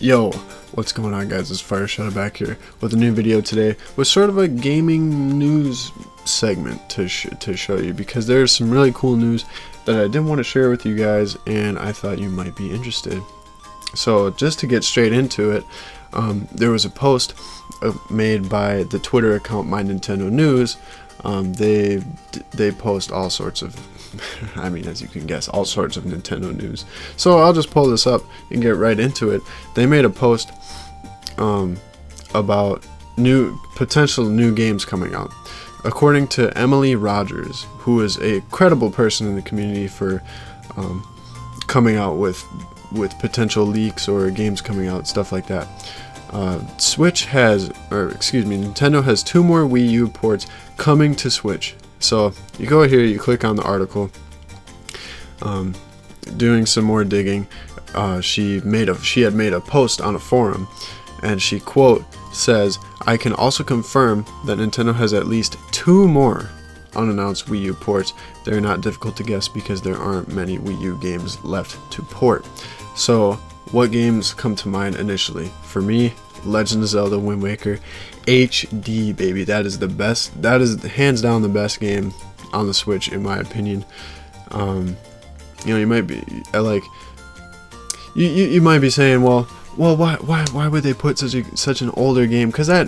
Yo, what's going on, guys? It's Shaddow back here with a new video today with sort of a gaming news segment to show you, because there's some really cool news that I didn't want to share with you guys and I thought you might be interested. So just to get straight into it, there was a post made by the Twitter account My Nintendo News. They post all sorts of I mean, as you can guess, all sorts of Nintendo news. So I'll just pull this up and get right into it. They made a post about potential new games coming out. According to Emily Rogers, who is a credible person in the community for coming out with potential leaks or games coming out, stuff like that. Nintendo has 2 more Wii U ports coming to Switch. So you go here, you click on the article. Doing some more digging, she had made a post on a forum, and she quote says, "I can also confirm that Nintendo has at least 2 more unannounced Wii U ports. They're not difficult to guess because there aren't many Wii U games left to port." So what games come to mind initially? For me, Legend of Zelda Wind Waker HD, baby. That is the best. That is hands down the best game on the Switch, in my opinion. You might be like, you might be saying, well, why would they put such an older game? Because I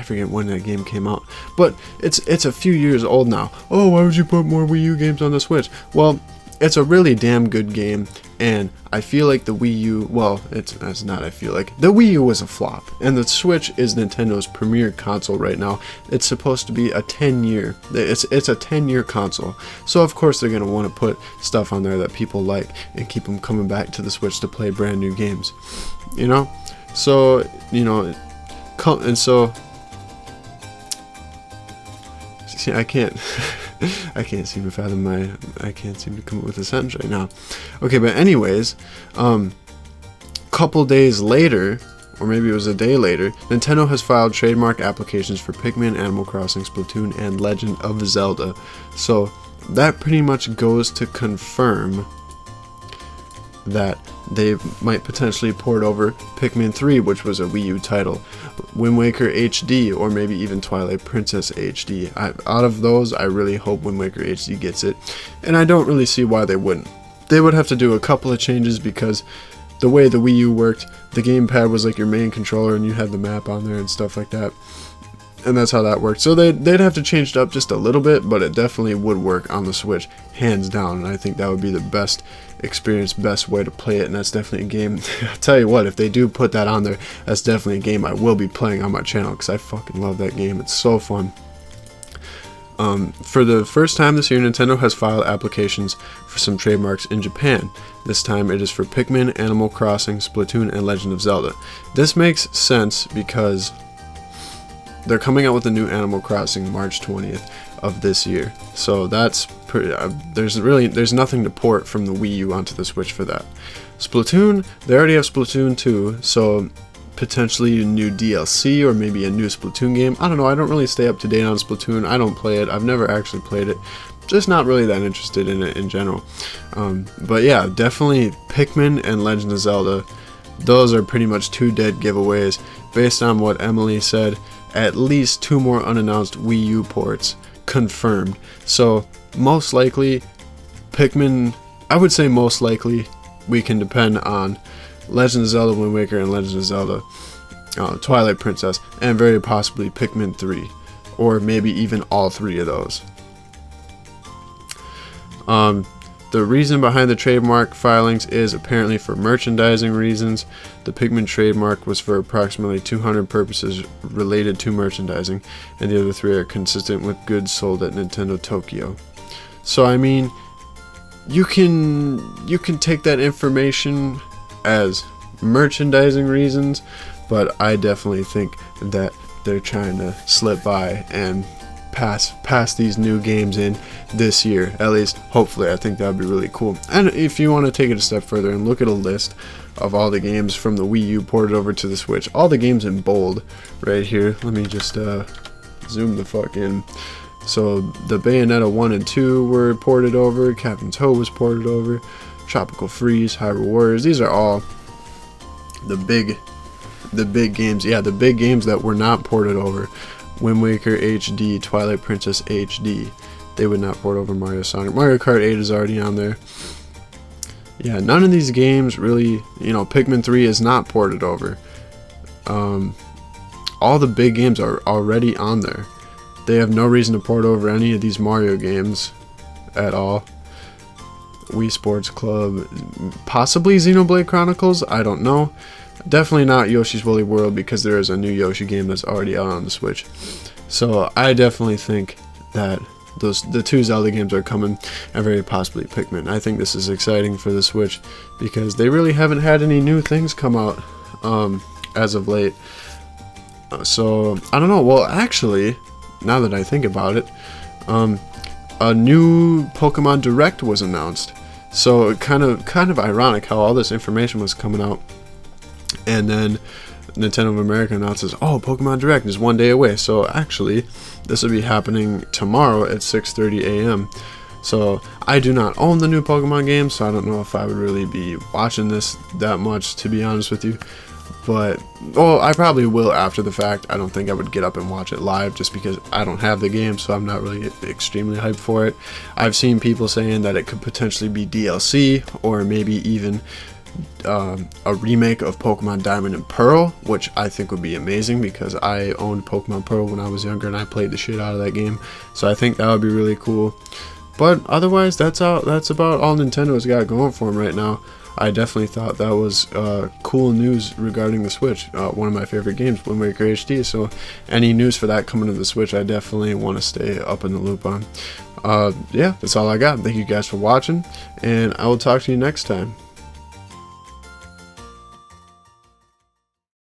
forget when that game came out, but it's a few years old now. Oh, why would you put more Wii U games on the Switch? Well, it's a really damn good game, and I feel like the Wii U, well, it's not I feel like, the Wii U was a flop, and the Switch is Nintendo's premier console right now. It's supposed to be a 10-year, it's a 10-year console, so of course they're going to want to put stuff on there that people like, and keep them coming back to the Switch to play brand new games, you know? So, and so, see, I can't seem to fathom I can't seem to come up with a sentence right now. Okay, but anyways, couple days later, or maybe it was a day later, Nintendo has filed trademark applications for Pikmin, Animal Crossing, Splatoon, and Legend of Zelda. So that pretty much goes to confirm that they might potentially port over Pikmin 3, which was a Wii U title, Wind Waker HD, or maybe even Twilight Princess HD. Out of those, I really hope Wind Waker HD gets it, and I don't really see why they wouldn't. They would have to do a couple of changes, because the way the Wii U worked, the gamepad was like your main controller and you had the map on there and stuff like that, and that's how that worked. So they'd have to change it up just a little bit, but it definitely would work on the Switch, hands down, and I think that would be the best experience, best way to play it, and that's definitely a game. I'll tell you what, if they do put that on there, that's definitely a game I will be playing on my channel, because I fucking love that game. It's so fun. For the first time this year, Nintendo has filed applications for some trademarks in Japan. This time it is for Pikmin, Animal Crossing, Splatoon, and Legend of Zelda. This makes sense because they're coming out with a new Animal Crossing March 20th of this year. So that's pretty, there's nothing to port from the Wii U onto the Switch for that. Splatoon, they already have Splatoon 2, so potentially a new DLC or maybe a new Splatoon game. I don't know, I don't really stay up to date on Splatoon. I don't play it. I've never actually played it. Just not really that interested in it in general. But yeah, definitely Pikmin and Legend of Zelda. Those are pretty much 2 dead giveaways. Based on what Emily said, at least 2 more unannounced Wii U ports confirmed. So most likely Pikmin, I would say most likely we can depend on Legend of Zelda Wind Waker and Legend of Zelda Twilight Princess, and very possibly Pikmin 3, or maybe even all 3 of those. The reason behind the trademark filings is apparently for merchandising reasons. The Pikmin trademark was for approximately 200 purposes related to merchandising, and the other 3 are consistent with goods sold at Nintendo Tokyo. So I mean, you can take that information as merchandising reasons, but I definitely think that they're trying to slip by and pass these new games in this year, at least hopefully. I think that would be really cool. And if you want to take it a step further and look at a list of all the games from the Wii U ported over to the Switch, all the games in bold right here, let me just zoom the fuck in. So the Bayonetta 1 and 2 were ported over, Captain Toad was ported over, Tropical Freeze, Hyrule Warriors. These are all the big the big games. Yeah, the big games that were not ported over. Wind Waker HD, Twilight Princess HD. They would not port over Mario Sonic. Mario Kart 8 is already on there. Yeah, none of these games really, Pikmin 3 is not ported over. All the big games are already on there. They have no reason to port over any of these Mario games at all. Wii Sports Club, possibly Xenoblade Chronicles, I don't know. Definitely not Yoshi's Woolly World, because there is a new Yoshi game that's already out on the Switch. So I definitely think that the two Zelda games are coming, and very possibly Pikmin. I think this is exciting for the Switch, because they really haven't had any new things come out as of late. So I don't know. Well, actually, now that I think about it, a new Pokemon Direct was announced. So kind of ironic how all this information was coming out, and then Nintendo of America announces, oh, Pokemon Direct is 1 day away. So actually, this will be happening tomorrow at 6:30 a.m. So I do not own the new Pokemon game, so I don't know if I would really be watching this that much, to be honest with you. But, well, I probably will after the fact. I don't think I would get up and watch it live, just because I don't have the game, so I'm not really extremely hyped for it. I've seen people saying that it could potentially be DLC, or maybe even a remake of Pokemon Diamond and Pearl, which I think would be amazing, because I owned Pokemon Pearl when I was younger and I played the shit out of that game. So I think that would be really cool. But otherwise, that's about all Nintendo's got going for them right now. I definitely thought that was cool news regarding the Switch. One of my favorite games, Wind Waker HD. So any news for that coming to the Switch, I definitely want to stay up in the loop on. Yeah, that's all I got. Thank you guys for watching, and I will talk to you next time.